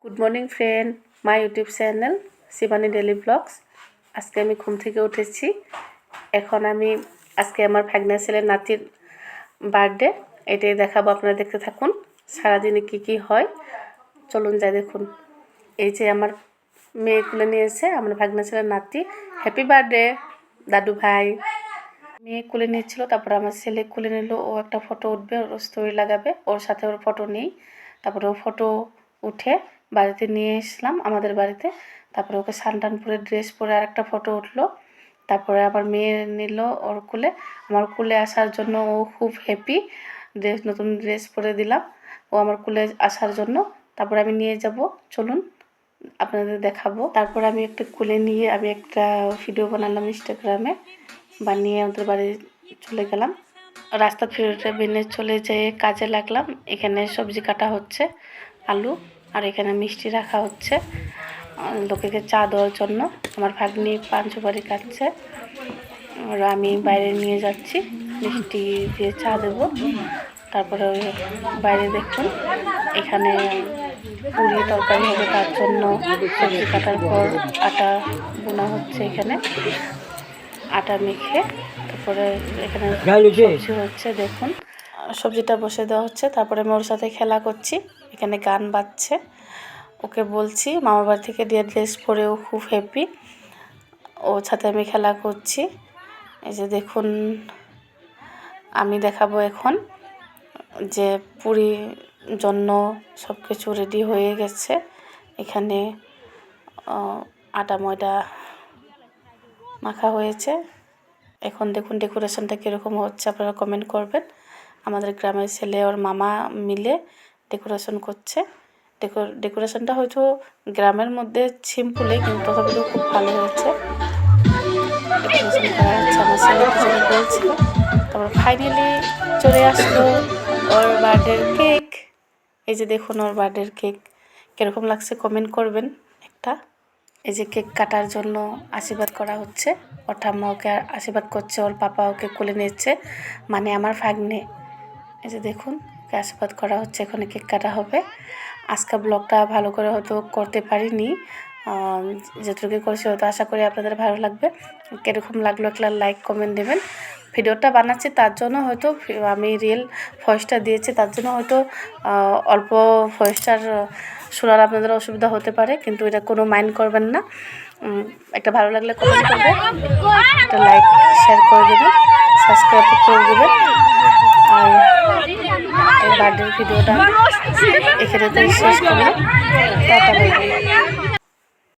Good morning friend, my YouTube channel Shivani daily vlogs. আজকে আমি ঘুম থেকে উঠেছি। এখন আমি আজকে আমার ভাগ্নে ছেলের নাতির বার্থডে, এটাই দেখাবো। আপনারা দেখতে থাকুন সারাদিনে কি কি হয়। চলুন যাই দেখুন। এই যে আমার মেয়ে কুলে নিয়েছে আমার ভাগ্নে ছেলের নাতি। হ্যাপি বার্থডে দাদু ভাই। মেয়ে কুলে নিচ্ছিল, তারপরে আমার ছেলে কুলে নিল। ও একটা ফটো উঠবে, ওর স্টোরি লাগাবে, ওর সাথে ওর ফটো নেই। তারপরে ও ফটো উঠে বাড়িতে নিয়ে এসলাম আমাদের বাড়িতে। তারপরে ওকে সানটান পরে ড্রেস পরে আর একটা ফটো উঠলো। তারপরে আবার মেয়ে নিল ওর কুলে। আমার কুলে আসার জন্য ও খুব হ্যাপি। নতুন ড্রেস পরে দিলাম ও আমার কুলে আসার জন্য। তারপরে আমি নিয়ে যাব, চলুন আপনাদের দেখাবো। তারপরে আমি একটা কুলে নিয়ে আমি একটা ভিডিও বানালাম ইনস্টাগ্রামে, বানিয়ে ওদের বাড়ি চলে গেলাম। রাস্তা ফেরতে বেনে চলে যেয়ে কাজে লাগলাম। এখানে সবজি কাটা হচ্ছে, আলু, আর এখানে মিষ্টি রাখা হচ্ছে লোকেকে চা দেওয়ার জন্য। আমার ভাগ্নি পান সুপারি কাটছে আর আমি বাইরে নিয়ে যাচ্ছি মিষ্টি দিয়ে চা দেবো। তারপরে বাইরে দেখুন এখানে পুরি তরকারি হবে, তার জন্য সবজি কাটার পর আটা বোনা হচ্ছে। এখানে আটা মেখে তারপরে এখানে সবজি হচ্ছে, দেখুন সবজিটা বসে দেওয়া হচ্ছে। তারপরে আমি ওর সাথে খেলা করছি, এখানে গান বাজছে। ওকে বলছি মামা বাড়ি থেকে দিয়ে ড্রেস পরেও খুব হ্যাপি। ওর সাথে আমি খেলা করছি। এই যে দেখুন আমি দেখাবো এখন যে পুরীর জন্য সব কিছু রেডি হয়ে গেছে। এখানে আটা ময়দা মাখা হয়েছে। এখন দেখুন ডেকোরেশনটা কীরকম হচ্ছে, আপনারা কমেন্ট করবেন। আমাদের গ্রামের ছেলে ওর মামা মিলে ডেকোরেশন করছে। ডেকোরেশনটা হয়তো গ্রামের মধ্যে সিম্পলে, কিন্তু তথাপিও খুব ভালো হয়েছে। ডেকোরেশন করা হচ্ছে, আমার ছেলে পিছনে বলছে। তারপর ফাইনালি চলে আসলো ওর বার্থডের কেক। এই যে দেখুন ওর বার্থডের কেক কীরকম লাগছে কমেন্ট করবেন একটা। এই যে কেক কাটার জন্য আশীর্বাদ করা হচ্ছে। ওর ঠাম্মা ওকে আশীর্বাদ করছে, ওর পাপা ওকে কোলে নিচ্ছে, মানে আমার ভাগ্নে। এই যে দেখুন ওকে আশীর্বাদ করা হচ্ছে, এখানে কেক কাটা হবে। আজকে ব্লগটা ভালো করে হয়তো করতে পারিনি, যেটুকু করেছি হয়তো আশা করি আপনাদের ভালো লাগবে। কীরকম লাগলো একটা লাইক কমেন্ট দেবেন। ভিডিওটা বানাচ্ছি তার জন্য হয়তো আমি রিয়েল ভয়েসটা দিয়েছি, তার জন্য হয়তো অল্প ভয়েসটার শোনার আপনাদের অসুবিধা হতে পারে, কিন্তু এটা কোনো মাইন্ড করবেন না। একটা ভালো লাগলে কমেন্ট করবেন, একটা লাইক শেয়ার করে দেবেন, সাবস্ক্রাইব করে দেবেন। আর এই বার্থডের ভিডিওটা এখানে তো শেষ করলাম।